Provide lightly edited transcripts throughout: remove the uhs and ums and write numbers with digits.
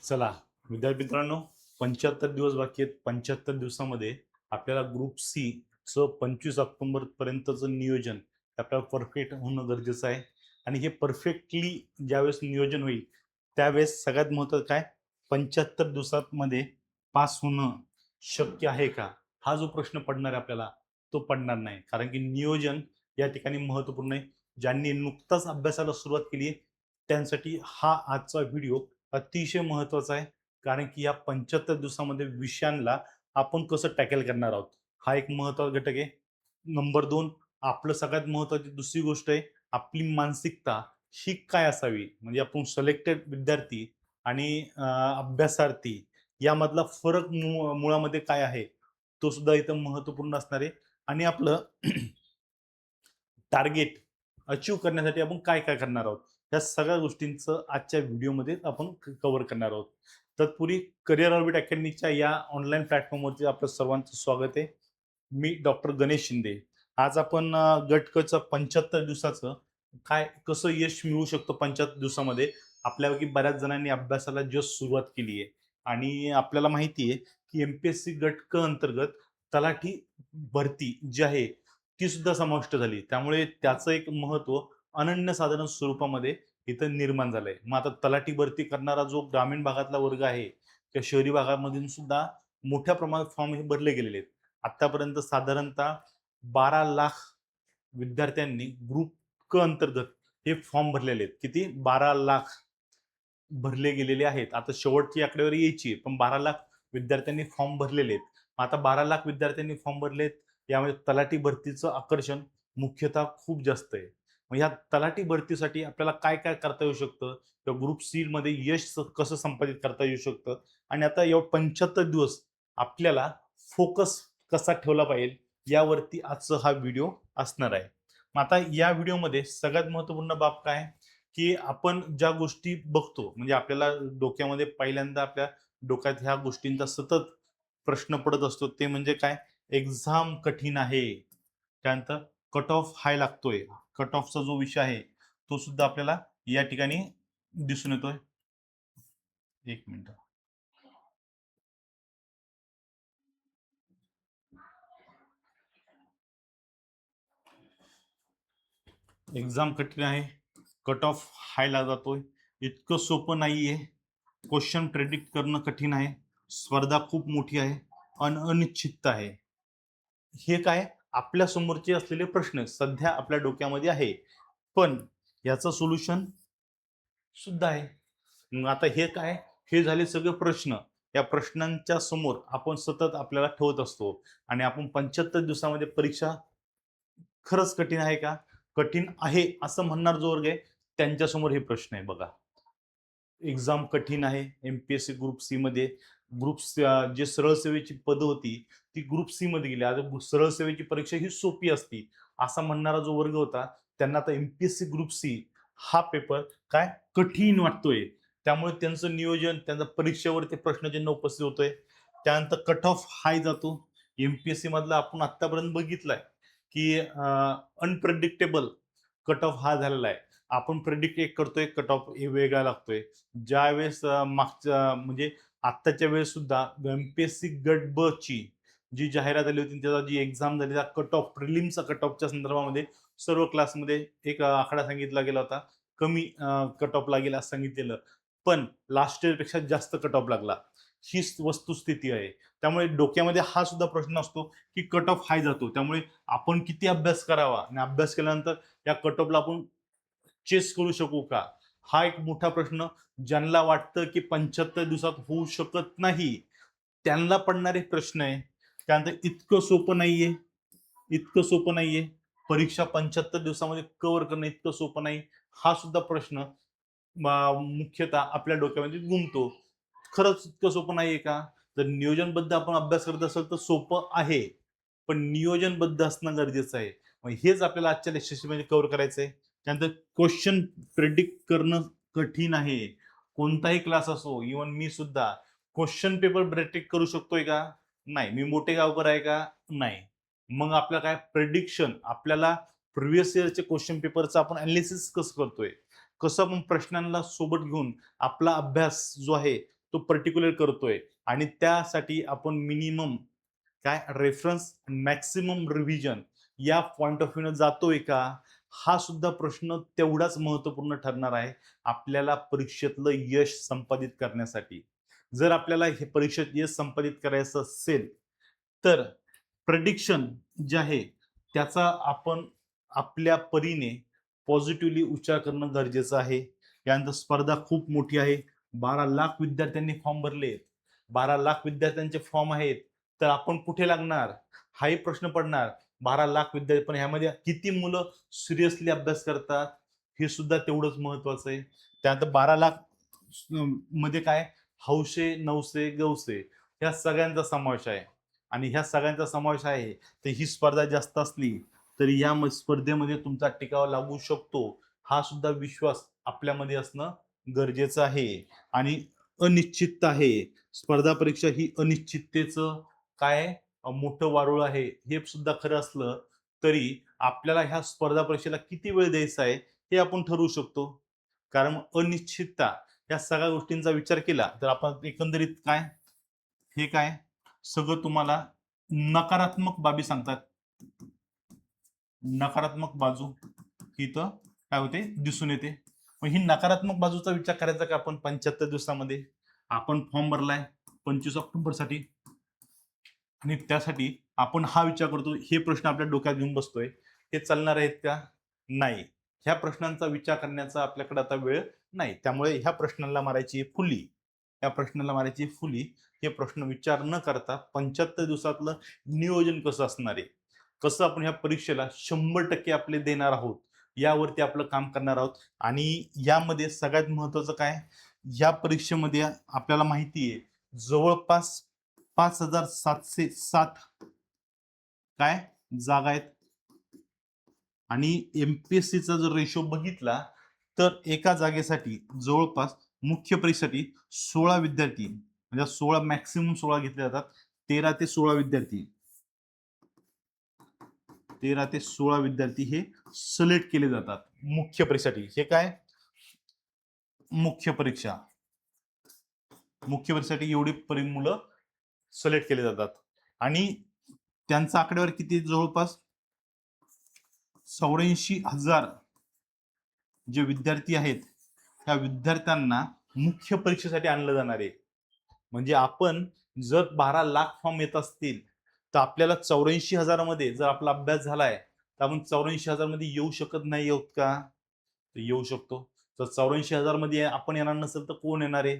चला विद्यार्थी मित्रांनो, 75 दिवस बाकी आहेत. 75 दिवसामध्ये आपल्याला ग्रुप सी चं 25 ऑक्टोबर पर्यंतचं नियोजन आपल्याला परफेक्ट होणं गरजेचं आहे. आणि हे परफेक्टली ज्यावेळेस नियोजन होईल त्यावेळेस सगळ्यात महत्त्वाचं काय, 75 दिवसांमध्ये पास होणं शक्य आहे का, हा जो प्रश्न पडणार आहे आपल्याला, तो पडणार नाही. कारण की नियोजन या ठिकाणी महत्त्वपूर्ण आहे. ज्यांनी नुकताच अभ्यासाला सुरुवात केली आहे त्यांसाठी हा आजचा व्हिडिओ अतिशय महत्त्वाचा आहे. कारण की या 75 दिवसामध्ये विषयांना आपण कसं टॅकल करणार आहोत, हा एक महत्त्वाचा घटक आहे. नंबर 2, आपलं सगळ्यात महत्त्वाची दुसरी गोष्ट आहे, आपली मानसिकता ही काय असावी. म्हणजे आपण सिलेक्टेड विद्यार्थी आणि अभ्यासार्थी यामधला फरक मुळामध्ये काय आहे, तो सुद्धा इथं महत्त्वपूर्ण असणार आहे. आणि आपलं टार्गेट अचीव्ह करण्यासाठी आपण काय काय करणार आहोत, या सगळ्या गोष्टींचं आजच्या व्हिडिओमध्ये आपण कव्हर करणार आहोत. तत्पूर्वी करिअर ऑर्बिट अकॅडमीच्या या ऑनलाईन प्लॅटफॉर्मवरती आपलं सर्वांचं स्वागत आहे. मी डॉक्टर गणेश शिंदे. आज आपण गट क चं 75 दिवसाचं काय कसं यश मिळवू शकतो 75 दिवसामध्ये, आपल्यापैकी बऱ्याच जणांनी अभ्यासाला जस्ट सुरुवात केली आहे. आणि आपल्याला माहिती आहे की एमपीएससी गट क अंतर्गत तलाठी भरती जी आहे ती सुद्धा समाविष्ट झाली. त्यामुळे त्याचं एक महत्त्व अनन्यसाधारण स्वरूपामध्ये इथं निर्माण झालंय. मग आता तलाठी भरती करणारा जो ग्रामीण भागातला वर्ग आहे, त्या शहरी भागामधून सुद्धा मोठ्या प्रमाणात फॉर्म हे भरले गेलेले आहेत. आतापर्यंत साधारणतः 12 लाख विद्यार्थ्यांनी ग्रुप क अंतर्गत हे फॉर्म भरलेले आहेत. किती? 12 लाख भरले गेलेले आहेत. आता शेवटची आकडेवारी यायची आहे, पण 12 लाख विद्यार्थ्यांनी फॉर्म भरलेले आहेत. आता 12 लाख विद्यार्थ्यांनी फॉर्म भरलेत, यामध्ये तलाठी भरतीचं आकर्षण मुख्यतः खूप जास्त आहे. मग ह्या तलाठी भरतीसाठी आपल्याला काय काय करता येऊ शकतं, किंवा ग्रुप सी मध्ये यश कसं संपादित करता येऊ शकतं, आणि आता या 75 दिवस आपल्याला फोकस कसा ठेवला पाहिजे, यावरती आजचा हा व्हिडिओ असणार आहे. मग आता या व्हिडिओमध्ये सगळ्यात महत्त्वपूर्ण बाब काय, की आपण ज्या गोष्टी बघतो, म्हणजे आपल्याला डोक्यामध्ये पहिल्यांदा आपल्या डोक्यात ह्या गोष्टींचा सतत प्रश्न पडत असतो, ते म्हणजे काय, एक्झाम कठीण आहे. त्यानंतर कट ऑफ हाय लागतोय. कट ऑफचा जो विषय आहे तो सुद्धा आपल्याला या ठिकाणी दिसून येतोय. एक मिनिट. एक्झाम कठीण आहे, कट ऑफ हायला जातोय, इतकं सोपं नाहीये, क्वेश्चन प्रेडिक्ट करणं कठीण आहे, स्पर्धा खूप मोठी आहे, अनिश्चितता आहे. हे काय, आपल्या समोरचे असलेले प्रश्न सध्या आपल्या डोक्यामध्ये आहे, पण याचं सोल्युशन सुद्धा आहे. मग आता हे काय, हे झाले सगळे प्रश्न. या प्रश्नांच्या समोर आपण सतत आपल्याला ठेवत असतो, आणि आपण 75 दिवसामध्ये परीक्षा खरंच कठीण आहे का? कठीण आहे असं म्हणणार जो वर्ग आहे, त्यांच्यासमोर हे प्रश्न आहे बघा. एक्झाम कठीण आहे एमपीएससी ग्रुप सी मध्ये. जे सरळ सेवेची पदं होती ती ग्रुप सी मध्ये गेली. आता सरळ सेवेची परीक्षा ही सोपी असती असा म्हणणारा जो वर्ग होता, त्यांना आता एमपीएससी ग्रुप सी हा पेपर काय कठीण वाटतोय. त्यामुळे त्यांचं नियोजन, त्यांचा परीक्षेवर ते प्रश्नचिन्ह उपस्थित होतोय. त्यानंतर कट ऑफ हाय जातो. एमपीएससी मधला आपण आतापर्यंत बघितलंय की अनप्रेडिक्टेबल कट ऑफ हा झालेला आहे. आपण प्रेडिक्ट एक करतोय, कट ऑफ वेगळा लागतोय. ज्यावेळेस मागच्या म्हणजे आत्ताच्या वेळेस सुद्धा एमपीएससी गट ब ची जी जाहिरात आली होती, त्याचा जी एक्झाम झाली, त्या कट ऑफ प्रिलिमचा कट ऑफच्या संदर्भामध्ये सर्व क्लासमध्ये एक आकडा सांगितला गेला होता, कमी कट ऑफ लागेल असं सांगितलेलं, पण लास्ट इयर पेक्षा जास्त कट ऑफ लागला. ही वस्तुस्थिती आहे. त्यामुळे डोक्यामध्ये हा सुद्धा प्रश्न असतो की कट ऑफ हाय जातो, त्यामुळे आपण किती अभ्यास करावा, आणि अभ्यास केल्यानंतर या कट ऑफला आपण चेस करू शकू का, हा एक मोठा प्रश्न ज्यांना वाटतं की 75 दिवसात होऊ शकत नाही, त्यांना पडणारे प्रश्न आहे. त्यानंतर इतकं सोपं नाहीये, इतकं सोपं नाहीये, परीक्षा 75 दिवसामध्ये कव्हर करणं इतकं सोपं नाही, हा सुद्धा प्रश्न मुख्यतः आपल्या डोक्यामध्ये घुमतो. खरंच इतकं सोपं नाहीये का? जर नियोजनबद्ध आपण अभ्यास करत असेल तर सोपं आहे, पण नियोजनबद्ध असणं गरजेचं आहे. मग हेच आपल्याला आजच्या लेक्चरमध्ये कव्हर करायचं आहे. त्यानंतर क्वेश्चन प्रेडिक्ट करणं कठीण आहे. कोणताही क्लास असो, इव्हन मी सुद्धा क्वेश्चन पेपर प्रेडिक्ट करू शकतोय का? नाही. मी मोठे गावकर आहे का? नाही. मग आपलं काय प्रेडिक्शन, आपल्याला प्रिव्हियस इयरचे क्वेश्चन पेपरचं आपण अनालिसिस कसं करतोय, कसं आपण प्रश्नांना सोबत घेऊन आपला अभ्यास जो आहे तो पर्टिक्युलर करतोय आणि त्यासाठी आपण मिनिमम काय रेफरन्स मॅक्सिमम रिव्हिजन या पॉइंट ऑफ व्ह्यूने जातोय का, हा सुद्धा प्रश्न तेवढाच महत्वपूर्ण ठरणार आहे आपल्याला परीक्षेतलं यश संपादित करण्यासाठी. जर आपल्याला हे परीक्षेत यश संपादित करायचं असेल तर प्रेडिक्शन जे आहे त्याचा आपण आपल्या परीने पॉझिटिव्हली उच्चार करणं गरजेचं आहे. यानंतर स्पर्धा खूप मोठी आहे. 12 लाख विद्यार्थ्यांनी फॉर्म भरले. 12 लाख विद्यार्थ्यांचे फॉर्म आहेत. तर आपण कुठे लागणार? हाही प्रश्न पडणार. 12 लाख विद्यार्थी, पण ह्यामध्ये किती मुलं सिरियसली अभ्यास करतात हे सुद्धा तेवढंच महत्वाचं आहे. त्यानंतर 12 लाख मध्ये काय हौसे, नवसे, गवसे ह्या सगळ्यांचा समावेश आहे. आणि ह्या सगळ्यांचा समावेश आहे तर ही स्पर्धा जास्त असली तरी या स्पर्धेमध्ये तुमचा टिकाव लागू शकतो, हा सुद्धा विश्वास आपल्यामध्ये असणं गरजेचं आहे. आणि अनिश्चितता आहे. स्पर्धा परीक्षा ही अनिश्चिततेचं काय मोठं वारुळ आहे. हे सुद्धा खरं असलं तरी आपल्याला ह्या स्पर्धा परीक्षेला किती वेळ द्यायचा आहे हे आपण ठरवू शकतो. कारण अनिश्चितता या सगळ्या गोष्टींचा विचार केला तर आपण एकंदरीत काय हे काय सगळं तुम्हाला नकारात्मक बाबी सांगतात. नकारात्मक बाजू इथं काय होते दिसून येते. मग ही नकारात्मक बाजूचा विचार करायचा का आपण 75 दिवसामध्ये? आपण फॉर्म भरलाय 25 ऑक्टोबर साठी आणि त्यासाठी आपण हा विचार करतो, हे प्रश्न आपल्या डोक्यात घेऊन बसतोय, हे चालणार आहेत का? नाही. ह्या प्रश्नांचा विचार करण्याचा आपल्याकडे आता वेळ नाही. त्यामुळे ह्या प्रश्नाला मारायची फुली, या प्रश्नाला मारायची फुली. हे प्रश्न विचार न करता 75 दिवसातलं नियोजन कसं असणार आहे, कसं आपण ह्या परीक्षेला 100% आपले देणार आहोत, यावरती आपलं काम करणार आहोत. आणि यामध्ये सगळ्यात महत्वाचं काय, या परीक्षेमध्ये आपल्याला माहिती आहे जवळपास 5707 काय जागा आहेत. आणि एमपीएससीचा जर रेशो बघितला तर एका जागेसाठी जवळपास मुख्य परीक्षेसाठी 16 विद्यार्थी, म्हणजे 16 मॅक्सिमम 16 घेतले जातात. 13 ते 16 विद्यार्थी, 13 ते 16 विद्यार्थी हे सिलेक्ट केले जातात मुख्य परीक्षेसाठी. हे काय मुख्य परीक्षा, मुख्य परीक्षेसाठी एवढी मुलं सिलेक्ट केले जातात. आणि त्यांचा आकडेवारी किती, जवळपास 84,000 जे विद्यार्थी आहेत त्या विद्यार्थ्यांना मुख्य परीक्षेसाठी आणलं जाणार आहे. म्हणजे आपण जर 12 लाख फॉर्म येत असतील तर आपल्याला 84,000 मध्ये जर आपला अभ्यास झालाय तर आपण 84,000 मध्ये येऊ शकत नाही आहोत का? तर येऊ शकतो. तर 84,000 मध्ये आपण येणार नसेल तर कोण येणार आहे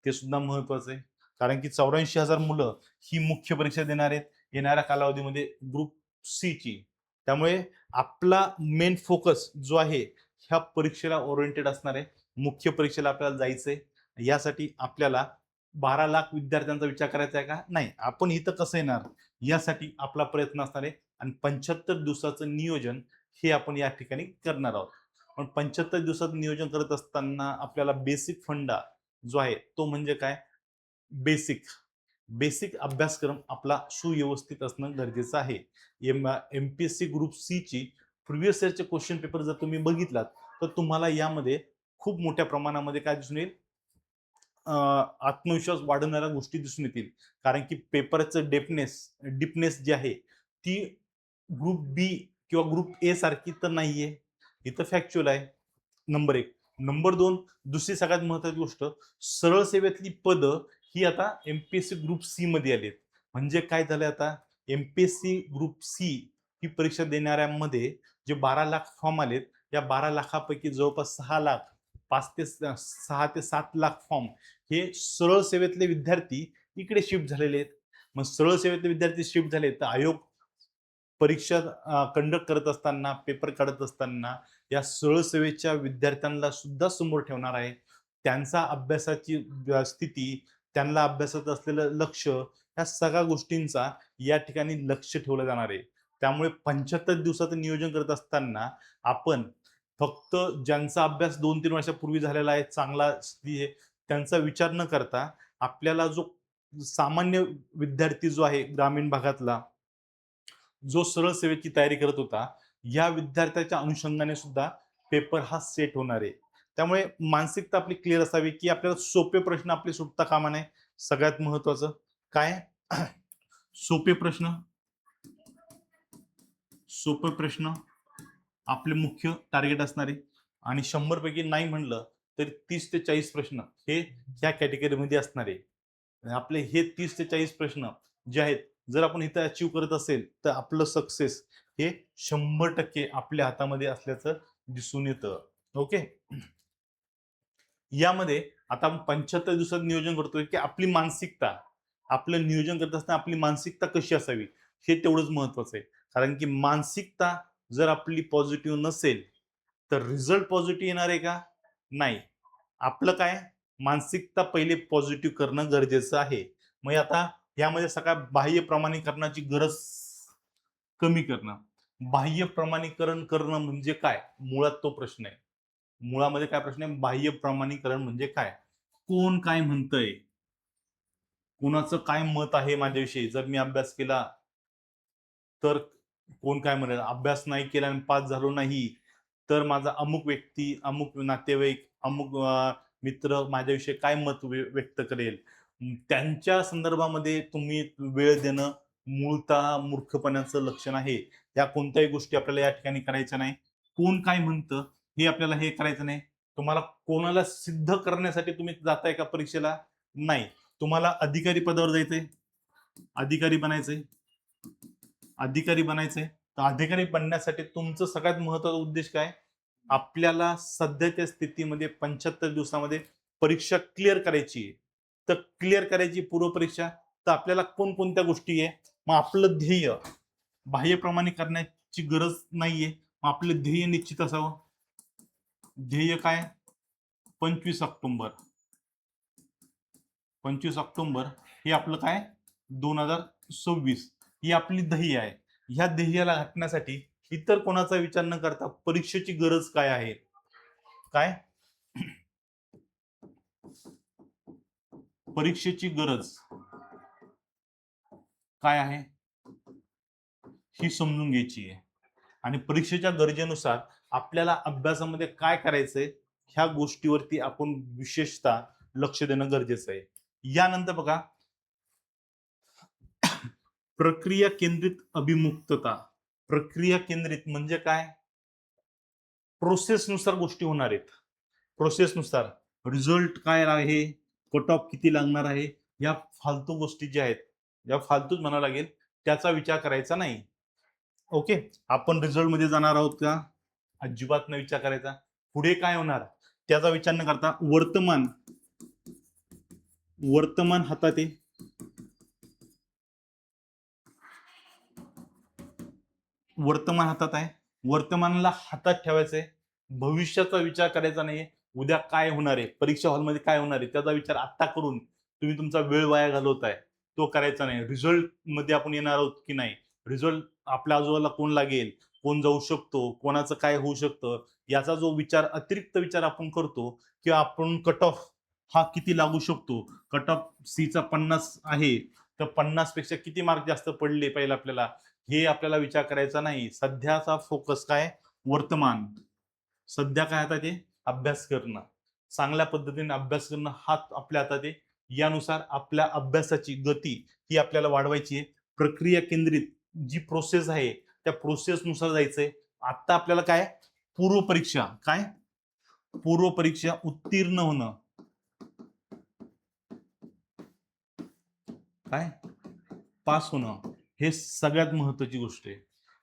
ते सुद्धा महत्वाचं आहे. कारण की 84,000 मुलं ही मुख्य परीक्षा देणार आहेत येणाऱ्या कालावधीमध्ये ग्रुप सी ची. त्यामुळे आपला मेन फोकस जो आहे ह्या परीक्षेला ओरिएंटेड असणार आहे. मुख्य परीक्षेला आपल्याला जायचंय. यासाठी आपल्याला 12 लाख विद्यार्थ्यांचा विचार करायचा आहे का? नाही. आपण इथं कसं येणार यासाठी आपला प्रयत्न असणार आहे. आणि 75 दिवसाचं नियोजन हे आपण या ठिकाणी करणार आहोत. पण 75 दिवसाचं नियोजन करत असताना आपल्याला बेसिक फंडा जो आहे तो म्हणजे काय, बेसिक बेसिक अभ्यासक्रम आपला सुव्यवस्थित असणं गरजेचं आहे. एमपीएससी ग्रुप सी ची प्रिव्हियस इयरचे क्वेश्चन पेपर जर तुम्ही बघितलात तर तुम्हाला यामध्ये खूप मोठ्या प्रमाणामध्ये काय दिसून येईल, आत्मविश्वास वाढवणाऱ्या गोष्टी दिसून येतील. कारण की पेपरचं डीपनेस जी आहे ती ग्रुप बी किंवा ग्रुप ए सारखी तर नाहीये. इथं फॅक्च्युअल आहे, नंबर एक. नंबर दोन, दुसरी सगळ्यात महत्वाची गोष्ट, सरळ सेवेतली पद ही आता एमपीएससी ग्रुप सी मध्ये आली. म्हणजे काय झालं, आता एमपीएससी ग्रुप सी ही परीक्षा देणाऱ्यांमध्ये जे 12 लाख फॉर्म आलेत, या 12 लाखापैकी जवळपास 6 लाख 6 ते 7 लाख फॉर्म हे सरळ सेवेतले विद्यार्थी इकडे शिफ्ट झालेले आहेत. मग सरळ सेवेतले विद्यार्थी शिफ्ट झाले तर आयोग परीक्षा कंडक्ट करत असताना, पेपर काढत असताना या सरळ सेवेच्या विद्यार्थ्यांना सुद्धा समोर ठेवणार आहे. त्यांचा अभ्यासाची स्थिती, त्यांना अभ्यासात असलेलं लक्ष, या सगळ्या गोष्टींचा या ठिकाणी लक्ष ठेवलं जाणार आहे. त्यामुळे 75 दिवसाचं नियोजन करत असताना आपण फक्त ज्यांचा अभ्यास 2-3 वर्षापूर्वी झालेला आहे, चांगला स्थिती आहे, त्यांचा विचार न करता आपल्याला जो सामान्य विद्यार्थी जो आहे ग्रामीण भागातला, जो सरळ सेवेची तयारी करत होता, या विद्यार्थ्याच्या अनुषंगाने सुद्धा पेपर हा सेट होणार आहे. त्यामुळे मानसिकता आपली क्लिअर असावी की आपल्याला सोपे प्रश्न आपले सुटता कामा नये. सगळ्यात महत्वाचं काय सोपे प्रश्न, सोपे प्रश्न आपले मुख्य टार्गेट असणारे आणि 100 पैकी नाही म्हणलं तर 30 ते 40 प्रश्न हे ह्या कॅटेगरीमध्ये असणारे. आपले हे 30 ते 40 प्रश्न जे आहेत जर आपण इथं अचीव करत असेल तर आपलं सक्सेस हे 100% आपल्या हातामध्ये असल्याचं दिसून येतं. ओके. यामध्ये आता आपण 75 दिवसात नियोजन करतोय की आपली मानसिकता, आपलं नियोजन करत असताना आपली मानसिकता कशी असावी हे तेवढंच महत्वाचं आहे. कारण की मानसिकता जर आपली पॉझिटिव्ह नसेल तर रिझल्ट पॉझिटिव्ह येणार आहे का? नाही. आपलं काय मानसिकता पहिले पॉझिटिव्ह करणं गरजेचं आहे. मग आता यामध्ये सगळ्या बाह्य प्रमाणीकरणाची गरज कमी करणं. बाह्य प्रमाणीकरण करणं म्हणजे काय? मुळात तो प्रश्न आहे. मुळामध्ये काय प्रश्न आहे? बाह्य प्रमाणीकरण म्हणजे काय? कोण काय म्हणतंय? कुणाचं काय मत आहे माझ्याविषयी? जर मी अभ्यास केला तर कोण काय म्हणेल? अभ्यास नाही केला आणि पास झालो नाही, तर माझा अमुक व्यक्ती, अमुक नातेवाईक, अमुक मित्र माझ्याविषयी काय मत व्यक्त करेल. त्यांच्या संदर्भामध्ये तुम्ही वेळ देणं मूळतः मूर्खपणाचं लक्षण आहे. या कोणत्याही गोष्टी आपल्याला या ठिकाणी करायच्या नाही. कोण काय म्हणतं हे आपल्याला हे करायचं नाही. तुम्हाला कोणाला सिद्ध करण्यासाठी तुम्ही जाताय का परीक्षेला? नाही. तुम्हाला अधिकारी पदावर जायचंय, अधिकारी बनायचंय. अधिकारी बनायचंय तर अधिकारी बनण्यासाठी तुमचं सगळ्यात महत्वाचा उद्देश काय? आपल्याला सध्याच्या स्थितीमध्ये 75 दिवसामध्ये परीक्षा क्लिअर करायची आहे. तर क्लिअर करायची पूर्वपरीक्षा तर आपल्याला कोणकोणत्या गोष्टी आहे? मग आपलं ध्येय बाह्य प्रमाणीकरणाची गरज नाहीये. मग आपलं ध्येय निश्चित असावं. ध्येय काय? 25 ऑक्टोबर. 25 ऑक्टोबर हे आपलं काय 2026 ही आपली ध्येय आहे. ह्या ध्येयाला गाठण्यासाठी इतर कोणाचा विचार न करता परीक्षेची गरज काय आहे? काय परीक्षेची गरज काय आहे ही समजून घ्यायची आहे. आणि परीक्षेच्या गरजेनुसार आपल्याला अभ्यासामध्ये काय करायचंय ह्या गोष्टीवरती आपण विशेषतः लक्ष देणं गरजेचं आहे. यानंतर बघा प्रक्रिया केंद्रित अभिमुक्तता. प्रक्रिया केंद्रित म्हणजे काय? प्रोसेसनुसार गोष्टी होणार आहेत. प्रोसेसनुसार रिझल्ट काय आहे, कट ऑफ किती लागणार आहे, या फालतू गोष्टी ज्या आहेत, या फालतूच म्हणावं लागेल, त्याचा विचार करायचा नाही. ओके. आपण रिझल्ट मध्ये जाणार आहोत का? अजिबात न विचार करायचा. पुढे काय होणार त्याचा विचार न करता वर्तमान वर्तमान हातात आहे. वर्तमान हातात आहे. वर्तमानाला हातात ठेवायचंय. भविष्याचा विचार करायचा नाहीये. उद्या काय होणार आहे, परीक्षा हॉलमध्ये काय होणार आहे त्याचा विचार आत्ता करून तुम्ही तुमचा वेळ वाया घालवताय. तो करायचा नाही. रिझल्ट मध्ये आपण येणार आहोत की नाही, रिझल्ट आपल्या आजूबाजूला कोण लागेल, कोण जाऊ शकतो, कोणाचं काय होऊ शकतं, याचा जो विचार अतिरिक्त विचार आपण करतो किंवा आपण कट ऑफ हा किती लागू शकतो. कट ऑफ सीचा 50 आहे तर 50 पेक्षा किती मार्क जास्त पडले पाहिजे आपल्याला, हे आपल्याला विचार करायचा नाही. सध्याचा फोकस काय? वर्तमान. सध्या काय हातात आहे? अभ्यास करणं. चांगल्या पद्धतीने अभ्यास करणं हा आपल्या हातात आहे. यानुसार आपल्या अभ्यासाची गती ही आपल्याला वाढवायची आहे. प्रक्रिया केंद्रित जी प्रोसेस आहे त्या प्रोसेसनुसार जायचंय. आता आपल्याला काय पूर्व परीक्षा काय पूर्व परीक्षा उत्तीर्ण होणं काय पास होणं हे सगळ्यात महत्वाची गोष्ट आहे.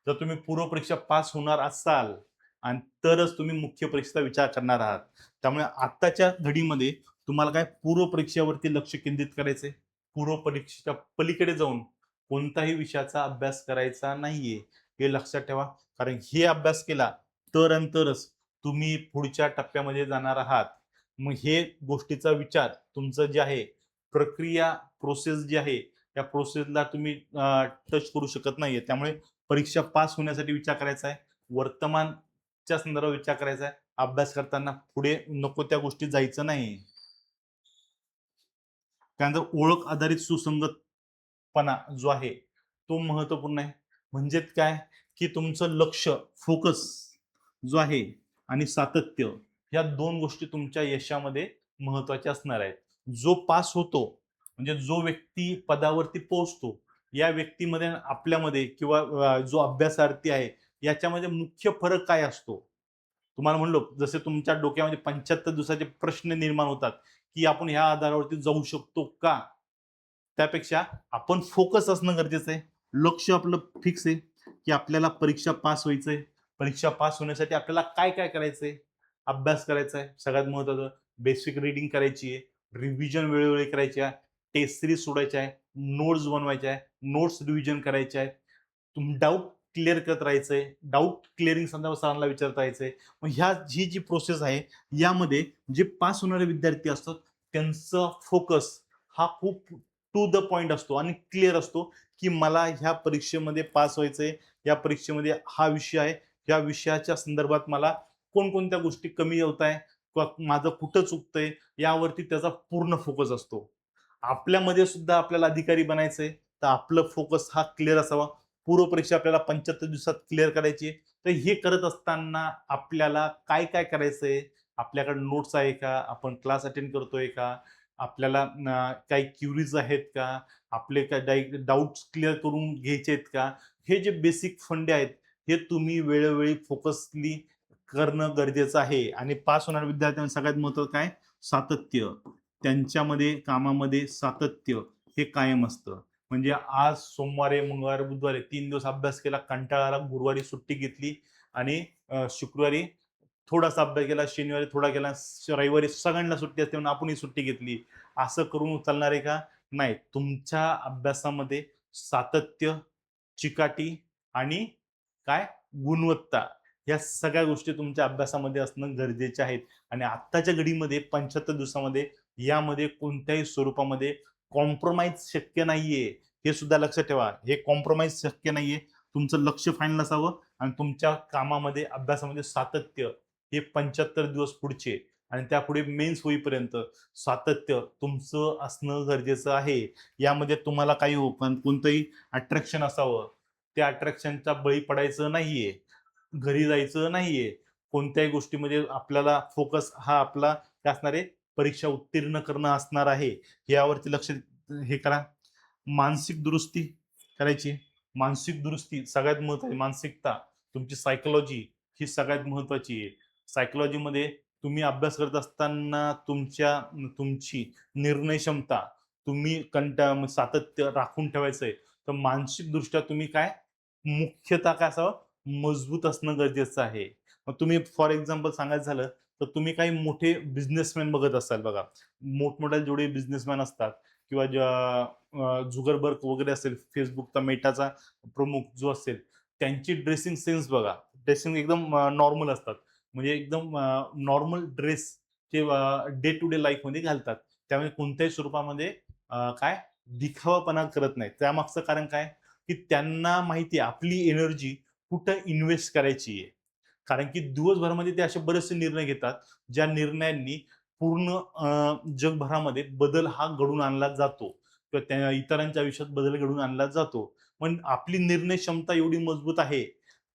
जर तुम्ही पूर्व परीक्षा पास होणार असाल आणि तरच तुम्ही मुख्य परीक्षेचा विचार करणार आहात. त्यामुळे आत्ताच्या घडीमध्ये तुम्हाला काय पूर्व परीक्षेवरती लक्ष केंद्रित करायचंय. पूर्व परीक्षेच्या पलीकडे जाऊन कोणताही विषयाचा अभ्यास करायचा नाहीये हे लक्षात ठेवा. कारण हे अभ्यास केला तर आणि तरच तुम्ही पुढच्या टप्प्यामध्ये जाणार आहात. मग हे गोष्टीचा विचार तुमचं जे आहे प्रक्रिया प्रोसेस जी आहे त्या प्रोसेसला तुम्ही टच करू शकत नाहीये. त्यामुळे परीक्षा पास होण्यासाठी विचार करायचा आहे. वर्तमानच्या संदर्भात विचार करायचा आहे. अभ्यास करताना पुढे नको त्या गोष्टी जायचं नाही. त्यानंतर ओळख आधारित सुसंगतपणा जो आहे तो महत्वपूर्ण आहे. म्हणजे काय की तुमचं लक्ष फोकस जो आहे आणि सातत्य ह्या 2 गोष्टी तुमच्या यशामध्ये महत्त्वाच्या असणार आहेत. जो पास होतो, म्हणजे जो व्यक्ती पदावरती पोहोचतो, या व्यक्तीमध्ये आपल्यामध्ये किंवा जो अभ्यासार्थी आहे, याच्यामध्ये मुख्य फरक काय असतो? तुम्हाला म्हणलो जसे तुमच्या डोक्यामध्ये 75 दिवसाचे प्रश्न निर्माण होतात, की आपण ह्या आधारावरती जाऊ शकतो का? त्यापेक्षा आपण फोकस असणं गरजेचं आहे. लक्ष आपलं फिक्स आहे, की आपल्याला परीक्षा पास व्हायचंय. परीक्षा पास होण्यासाठी आपल्याला काय-काय करायचंय? अभ्यास करायचा आहे सगळ्यात महत्त्वाचं. बेसिक रीडिंग करायची आहे. रिव्हिजन वेळोवेळी करायची आहे. टेस्ट सीरीज सोडवायच्या आहे. नोट्स बनवायच्या आहे. नोट्स रिव्हिजन करायचे आहेत. डाऊट क्लिअर करत राहायचंय. डाऊट क्लिअरिंग संदर्भात सरांना विचारता यायचंय. मग ही जी प्रोसेस आहे, यामध्ये जे पास होणारे विद्यार्थी असतात, त्यांचा फोकस हा खूप टू द पॉइंट असतो आणि क्लिअर असतो, की मला ह्या परीक्षेमध्ये पास व्हायचंय. या परीक्षेमध्ये हा विषय आहे. या विषयाच्या संदर्भात मला कोणकोणत्या गोष्टी कमी होत आहे किंवा माझं कुठं चुकतंय, यावरती त्याचा पूर्ण फोकस असतो. आपल्यामध्ये सुद्धा आपल्याला अधिकारी बनायचंय, तर आपलं फोकस हा क्लिअर असावा. पूर्वपरीक्षा आपल्याला 75 दिवसात क्लिअर करायची आहे. तर हे करत असताना आपल्याला काय-काय करायचंय? आपल्याकडे नोट्स आहे का? आपण क्लास अटेंड करतोय का? आपल्याला काही क्युरीज आहेत का? आपले काही डाउट्स क्लिअर करून घ्यायचे आहेत का? हे जे बेसिक फंडे आहेत, हे तुम्ही वेळोवेळी फोकसली करणं गरजेचं आहे. आणि पास होणाऱ्या विद्यार्थ्यांना सगळ्यात महत्त्वाचं काय? सातत्य. त्यांच्यामध्ये कामामध्ये सातत्य हे कायम असतं. म्हणजे आज सोमवारी, मंगळवारी, बुधवारी 3 दिवस अभ्यास केला, कंटाळा आला, गुरुवारी सुट्टी घेतली आणि शुक्रवारी थोडासा अभ्यास केला, शनिवारी थोडा केला, रविवारी सगळ्यांना सुट्टी असते म्हणून आपणही सुट्टी घेतली. असं करून चालणार आहे का? नाही. तुमच्या अभ्यासामध्ये सातत्य, चिकाटी आणि काय गुणवत्ता, या सगळ्या गोष्टी तुमच्या अभ्यासामध्ये असणं गरजेचे आहेत. आणि आत्ताच्या घडीमध्ये 75 दिवसामध्ये यामध्ये कोणत्याही स्वरूपामध्ये कॉम्प्रोमाईज शक्य नाहीये. हे सुद्धा लक्षात ठेवा. हे कॉम्प्रोमाईज शक्य नाहीये. तुमचं लक्ष फायनल असावं आणि तुमच्या कामामध्ये, अभ्यासामध्ये सातत्य हे 75 दिवस पुढचे आणि त्यापुढे मेन्स होईपर्यंत सातत्य तुमचं असणं गरजेचं आहे. यामध्ये तुम्हाला काही हो, पण कोणतंही अट्रॅक्शन असावं. त्या अट्रॅक्शनचा बळी पडायचं नाहीये. घरी जायचं नाहीये. कोणत्याही गोष्टीमध्ये आपल्याला फोकस हा आपला काय असणार आहे? परीक्षा उत्तीर्ण करणं असणार आहे. यावरती लक्ष हे करा. मानसिक दुरुस्ती करायची. मानसिक दुरुस्ती सगळ्यात महत्त्वाची. मानसिकता, तुमची सायकॉलॉजी ही सगळ्यात महत्त्वाची आहे. सायकॉलॉजीमध्ये तुम्ही अभ्यास करत असताना तुमची निर्णय क्षमता, तुम्ही सातत्य राखून ठेवायचंय. तर मानसिकदृष्ट्या तुम्ही काय मुख्यतः काय असावं? मजबूत असणं गरजेचं आहे. मग तुम्ही फॉर एक्झाम्पल सांगायचं झालं, तर तुम्ही काही मोठे बिझनेसमॅन बघत असाल बघा. मोठमोठ्या जेवढे बिझनेसमॅन असतात किंवा झुगरबर्ग वगैरे असेल, Facebookचा, Metaचा प्रमुख जो असेल, त्यांची ड्रेसिंग सेन्स बघा. ड्रेसिंग एकदम नॉर्मल असतात. म्हणजे एकदम नॉर्मल ड्रेस ते डे टू डे लाईफमध्ये घालतात. त्यामुळे कोणत्याही स्वरूपामध्ये काय दिखावापणा करत नाहीत. त्यामागचं कारण काय? की त्यांना माहिती आहे आपली एनर्जी कुठं इन्व्हेस्ट करायची आहे. कारण की दिवसभरामध्ये ते असे बरेचसे निर्णय घेतात, ज्या निर्णयांनी पूर्ण जगभरामध्ये बदल हा घडवून आणला जातो किंवा त्या इतरांच्या आयुष्यात बदल घडवून आणला जातो. पण आपली निर्णय क्षमता एवढी मजबूत आहे,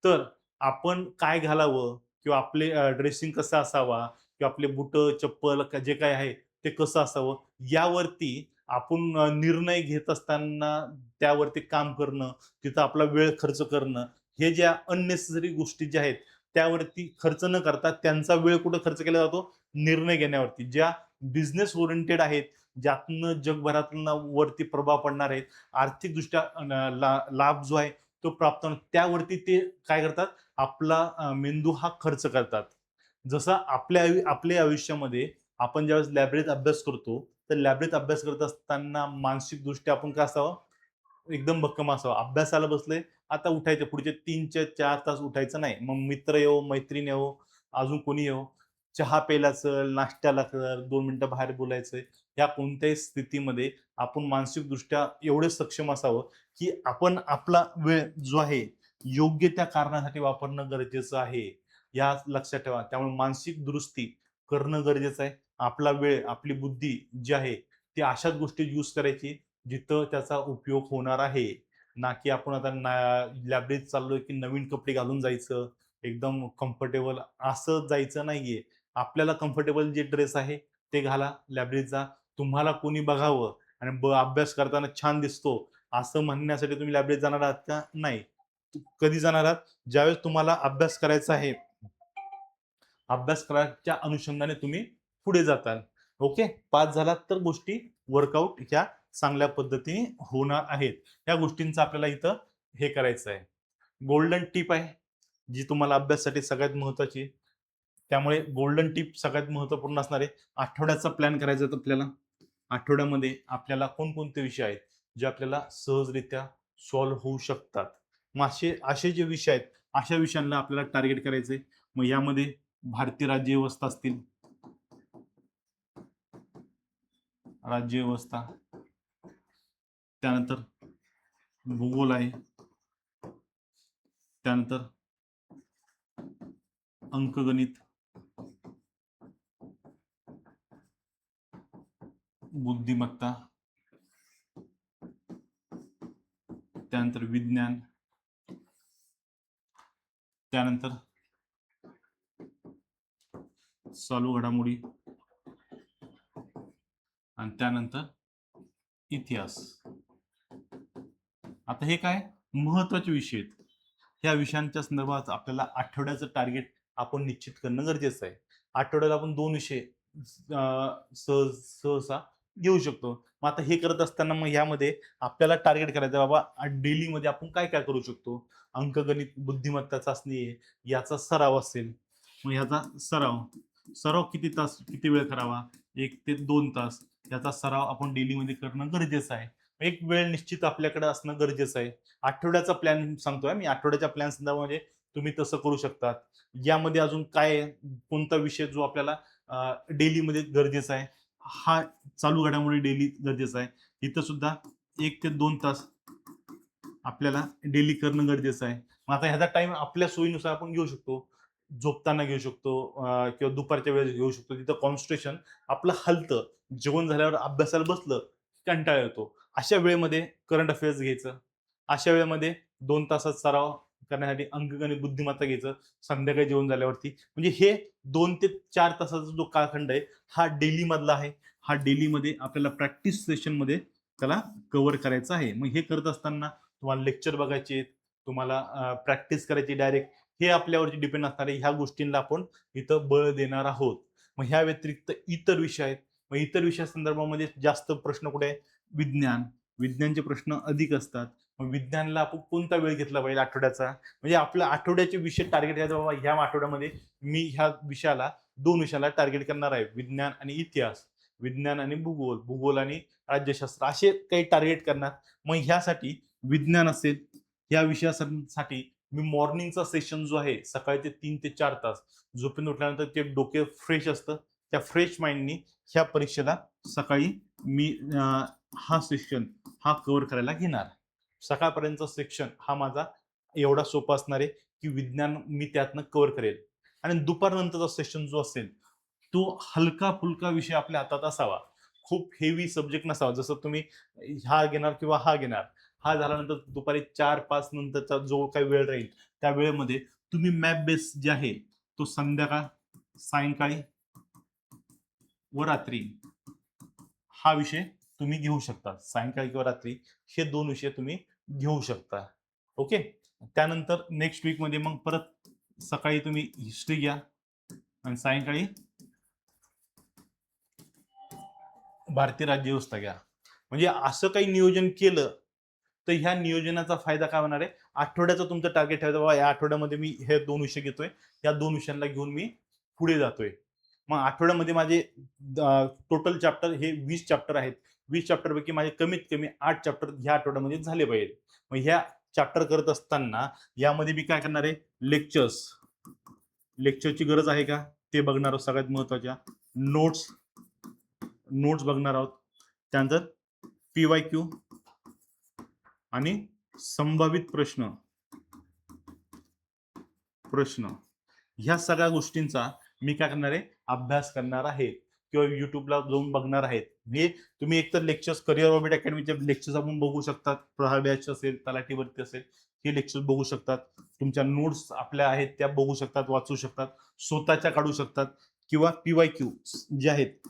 तर आपण काय घालावं किंवा आपले ड्रेसिंग कसा असावा किंवा आपले बुटं, चप्पल जे काही आहे ते कसं असावं, यावरती आपण निर्णय घेत असताना त्यावरती काम करणं, तिथं आपला वेळ खर्च करणं, हे ज्या अननेसेसरी गोष्टी ज्या आहेत, त्यावरती खर्च न करता त्यांचा वेळ कुठं खर्च केला जातो? निर्णय घेण्यावरती. ज्या बिझनेस ओरिएंटेड आहेत, ज्यातनं जगभरातनं वरती प्रभाव पडणार आहेत, आर्थिकदृष्ट्या लाभ जो आहे तो प्राप्त होणार, त्यावरती ते काय करतात? आपला मेंदू हा खर्च करतात. जसं आपल्या आयुष्यामध्ये आपण ज्यावेळेस लायब्ररीत अभ्यास करतो, तर लायब्ररीत अभ्यास करत असताना मानसिकदृष्ट्या आपण काय असावं? एकदम भक्कम असावं. अभ्यासाला बसलोय, आता उठायचं पुढचे 3 ते 4 तास उठायचं नाही. मग मित्र येवो, मैत्रीण येवो, अजून कोणी येवो, चहा प्यायला चल, नाश्त्याला कर, 2 मिनिटं बाहेर बोलायचंय. या कोणत्याही स्थितीमध्ये आपण मानसिकदृष्ट्या एवढे सक्षम असावं, की आपण आपला वेळ जो आहे, योग्य त्या कारणासाठी वापरणं गरजेचं आहे. या लक्षात ठेवा. त्यामुळे मानसिक दुरुस्ती करणं गरजेचं आहे. आपला वेळ, आपली बुद्धी जी आहे, ती अशाच गोष्टीत यूज करायची जिथं त्याचा उपयोग होणार आहे. ना की आपण आता लायब्ररीत चाललोय की नवीन कपडे घालून जायचं, एकदम कम्फर्टेबल असं जायचं नाहीये. आपल्याला कम्फर्टेबल जे ड्रेस आहे ते घाला, लायब्ररीत जा. तुम्हाला कोणी बघावं आणि अभ्यास करताना छान दिसतो असं म्हणण्यासाठी तुम्ही लायब्ररीत जाणार आहात का? नाही. कधी जाणार आहात? ज्यावेळेस तुम्हाला अभ्यास करायचा आहे, अभ्यास करायच्या अनुषंगाने तुम्ही पुढे जाताल. ओके, पास झालात तर गोष्टी वर्कआउट ह्या चांगल्या पद्धतीने होणार आहेत. या गोष्टींचं आपल्याला इथं हे करायचं आहे. गोल्डन टिप आहे जी तुम्हाला अभ्यासासाठी सगळ्यात महत्वाची आहे. त्यामुळे गोल्डन टिप सगळ्यात महत्वपूर्ण असणार आहे. आठवड्याचा प्लॅन करायचा आहे आपल्याला. आठवड्यामध्ये आपल्याला कोणकोणते विषय आहेत जे आपल्याला सहजरित्या सॉल्व्ह होऊ शकतात. मग असे असे जे विषय आहेत अशा विषयांना आपल्याला टार्गेट करायचंय. मग यामध्ये भारतीय राज्यव्यवस्था असतील, राज्यव्यवस्था, त्यानंतर भूगोल आहे, त्यानंतर अंकगणित, बुद्धिमत्ता, त्यानंतर विज्ञान, त्यानंतर चालू घडामोडी आणि त्यानंतर इतिहास. आता हे काय महत्वाचे विषय आहेत. ह्या विषयांच्या संदर्भात आपल्याला आठवड्याचं टार्गेट आपण निश्चित करणं गरजेचं आहे. आठवड्याला आपण 2 विषय सहसा घेऊ शकतो. मग आता हे करत असताना मग यामध्ये आपल्याला टार्गेट करायचं बाबा डेली मध्ये आपण काय काय करू शकतो. अंकगणित, बुद्धिमत्ता चाचणी आहे, याचा सराव असेल. मग ह्याचा सराव सराव किती तास, किती वेळ करावा? 1 ते 2 तास याचा सराव आपण डेली मध्ये करणं गरजेचं आहे. एक वेळ निश्चित आपल्याकडे असणं गरजेचं आहे. आठवड्याचा प्लॅन सांगतोय मी. आठवड्याच्या प्लॅन संदर्भामध्ये तुम्ही तसं करू शकतात. यामध्ये अजून काय आहे, कोणता विषय जो आपल्याला डेली मध्ये गरजेचा आहे, हा चालू घडामोडी डेली गरजेचा आहे. इथं सुद्धा 1 ते 2 तास आपल्याला डेली करणं गरजेचं आहे. मग आता ह्याचा टाइम आपल्या सोयीनुसार आपण घेऊ शकतो. झोपताना घेऊ शकतो किंवा दुपारच्या वेळेस घेऊ शकतो. तिथं कॉन्सन्ट्रेशन आपलं हलतं. जेवण झाल्यावर अभ्यासाला बसलं, कंटाळा येतो. अशा वेळेमध्ये करंट अफेअर्स घ्यायचं. अशा वेळेमध्ये 2 तासात सराव करण्यासाठी अंकगणित, बुद्धिमत्ता घ्यायचं संध्याकाळी जेवण झाल्यावरती. म्हणजे हे 2 ते 4 तासाचा जो कालखंड आहे हा डेली मधला आहे. हा डेली मध्ये आपल्याला प्रॅक्टिस सेशन मध्ये त्याला कव्हर करायचं आहे. मग हे करत असताना तुम्हाला लेक्चर बघायचे आहेत, तुम्हाला प्रॅक्टिस करायची डायरेक्ट, हे आपल्यावरती डिपेंड असणार आहे. ह्या गोष्टींना आपण इथं बळ देणार आहोत. मग ह्या व्यतिरिक्त इतर विषय आहेत. मग इतर विषया संदर्भामध्ये जास्त प्रश्न कुठे आहे? विज्ञान. विज्ञानचे प्रश्न अधिक असतात. मग विज्ञानला आपण कोणता वेळ घेतला पाहिजे आठवड्याचा? म्हणजे आपल्या आठवड्याचे विषय टार्गेट करायचा बाबा ह्या आठवड्यामध्ये मी ह्या विषयाला 2 विषयाला टार्गेट करणार आहे. विज्ञान आणि इतिहास, विज्ञान आणि भूगोल, भूगोल आणि राज्यशास्त्र असे काही टार्गेट करणार. मग ह्यासाठी विज्ञान असेल, या विषयासाठी मी मॉर्निंगचा सेशन जो आहे सकाळी ते 3 ते 4 तास झोपून उठल्यानंतर ते डोके फ्रेश असतं. त्या फ्रेश माइंडनी ह्या परीक्षेला सकाळी मी हा सेक्शन हा कव्हर करायला घेणार. सकाळपर्यंतचा सेक्शन हा माझा एवढा सोपा असणार आहे की विज्ञान मी त्यातनं कव्हर करेल. आणि दुपारनंतरचा सेशन जो असेल तो हलका फुलका विषय आपल्या हातात असावा. खूप हेवी सब्जेक्ट नसावा. जसं तुम्ही हा घेणार किंवा हा घेणार, हा झाल्यानंतर दुपारी 4-5 नंतरचा जो काही वेळ राहील त्या वेळेमध्ये तुम्ही मॅप बेस जे आहे तो संध्याकाळ, सायंकाळी व रात्री हा विषय तुम्ही घेऊ शकता. सायंकाळी किंवा रात्री हे 2 विषय तुम्ही घेऊ शकता. ओके. त्यानंतर नेक्स्ट वीक मध्ये मग परत सकाळी तुम्ही हिस्ट्री घ्या आणि सायंकाळी भारतीय राज्यव्यवस्था घ्या. म्हणजे असं काही नियोजन केलं तर ह्या नियोजनाचा फायदा काय होणार आहे? आठवड्याचं तुमचं टार्गेट ठेवायचं बाबा या आठवड्यामध्ये मी हे 2 विषय घेतोय. या 2 विषयांना घेऊन मी पुढे जातोय. मग आठवड्यामध्ये माझे टोटल चॅप्टर हे 20 चॅप्टर आहेत. 20 चॅप्टर पैकी माझे कमीत कमी 8 चॅप्टर ह्या आठवड्यामध्ये झाले पाहिजे. मग ह्या चॅप्टर करत असताना यामध्ये मी काय करणार आहे? लेक्चरची गरज आहे का ते बघणार आहोत. सगळ्यात महत्वाच्या नोट्स बघणार आहोत. त्यानंतर PYQ आणि संभावित प्रश्न ह्या सगळ्या गोष्टींचा मी काय करणार आहे? अभ्यास करणार आहे किंवा युट्यूबला जाऊन बघणार आहेत. हे तुम्ही एकतर लेक्चर्स करिअर ऑर्बिट अकॅडमीचे लेक्चर्स आपण बघू शकतात. प्रहार बॅच असेल, तलाठी भरती असेल, हे लेक्चर बघू शकतात. तुमच्या नोट्स आपल्या आहेत त्या बघू शकतात, वाचू शकतात, स्वतःच्या काढू शकतात. किंवा PYQ जे आहेत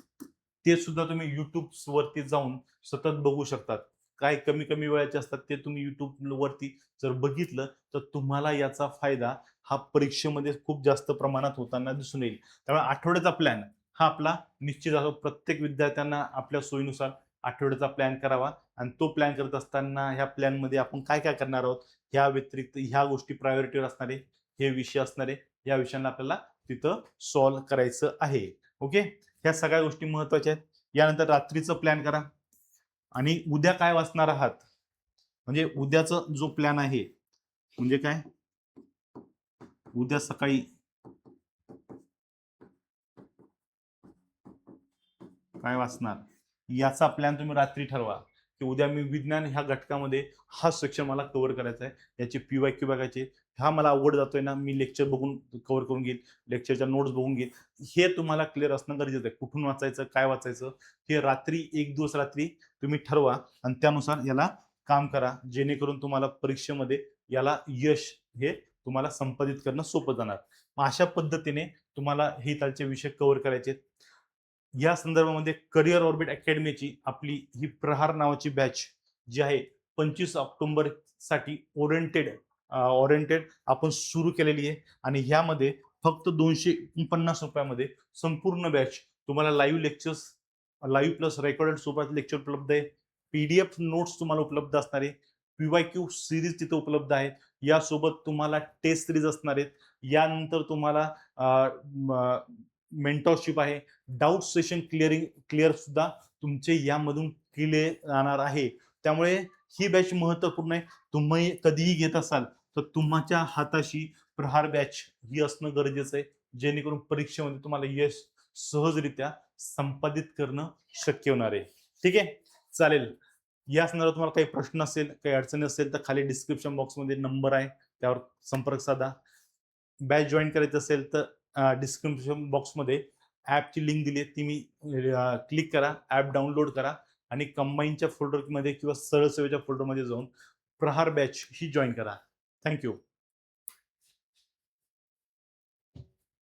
ते सुद्धा तुम्ही YouTube वरती जाऊन सतत बघू शकतात. काय कमी कमी वेळाचे असतात ते तुम्ही YouTube वरती जर बघितलं तर तुम्हाला याचा फायदा हा परीक्षेमध्ये खूप जास्त प्रमाणात होताना दिसून येईल. त्यामुळे आठवड्याचा प्लॅन हा आपला निश्चित असतो. प्रत्येक विद्यार्थ्यांना आपल्या सोयीनुसार आठवड्याचा प्लॅन करावा आणि तो प्लॅन करत असताना ह्या प्लॅनमध्ये आपण काय काय करणार आहोत, ह्या व्यतिरिक्त ह्या गोष्टी प्रायोरिटीवर असणारे, हे विषय असणारे, या विषयांना आपल्याला तिथं सॉल्व्ह करायचं आहे. ओके, ह्या सगळ्या गोष्टी महत्वाच्या आहेत. यानंतर रात्रीचं प्लॅन करा आणि उद्या काय वाचणार आहात म्हणजे उद्याचा जो प्लॅन आहे म्हणजे काय, उद्या सकाळी काय वाचणार याचा प्लॅन तुम्ही रात्री ठरवा की उद्या मी विज्ञान ह्या घटकामध्ये हा सेक्शन मला कव्हर करायचा आहे, याचे PYQ बघायचे, हा मला आवड जातोय ना, मी लेक्चर बघून कव्हर करून घेईल, लेक्चरच्या नोट्स बघून घेईल. हे तुम्हाला क्लिअर असणं गरजेचं आहे. कुठून वाचायचं, काय वाचायचं हे रात्री एक दिवस रात्री तुम्ही ठरवा आणि त्यानुसार याला काम करा, जेणेकरून तुम्हाला परीक्षेमध्ये याला यश हे तुम्हाला संपादित करणं सोपं जाणार. मग अशा पद्धतीने तुम्हाला हे इथालचे विषय कव्हर करायचे. या संदर्भामध्ये करिअर ऑर्बिट अकॅडमीची आपली ही प्रहार नावाची बॅच जी आहे 25 ऑक्टोबर साठी ओरिएंटेड आपण सुरू केलेली आहे आणि ह्यामध्ये फक्त 250 रुपयामध्ये संपूर्ण बॅच तुम्हाला live lectures, live plus recorded स्वरूपात लेक्चर उपलब्ध आहे, PDF नोट्स तुम्हाला उपलब्ध असणार आहे, PYQ सिरीज तिथे उपलब्ध आहेत, यासोबत तुम्हाला टेस्ट सिरीज असणार आहेत, यानंतर तुम्हाला मेंटॉरशिप आहे, डाऊट सेशन क्लिअर सुद्धा तुमचे यामधून केले जाणार आहे. त्यामुळे ही बॅच महत्वपूर्ण आहे. तुम्ही कधीही घेत असाल तर तुमच्या हाताशी प्रहार बॅच ही असणं गरजेचं आहे, जेणेकरून परीक्षेमध्ये तुम्हाला यश सहजरित्या संपादित करणं शक्य होणार आहे. ठीक आहे, चालेल. या संदर्भात तुम्हाला काही प्रश्न असेल, काही अडचणी असेल तर खाली डिस्क्रिप्शन बॉक्समध्ये नंबर आहे, त्यावर संपर्क साधा. बॅच जॉईन करायचं असेल तर डिस्क्रिप्शन बॉक्समध्ये ॲपची लिंक दिली आहे, ती मी क्लिक करा, ॲप डाउनलोड करा आणि कंबाईनच्या फोल्डरमध्ये किंवा सरळ सेवेच्या फोल्डरमध्ये जाऊन प्रहार बॅच ही जॉईन करा. थँक्यू.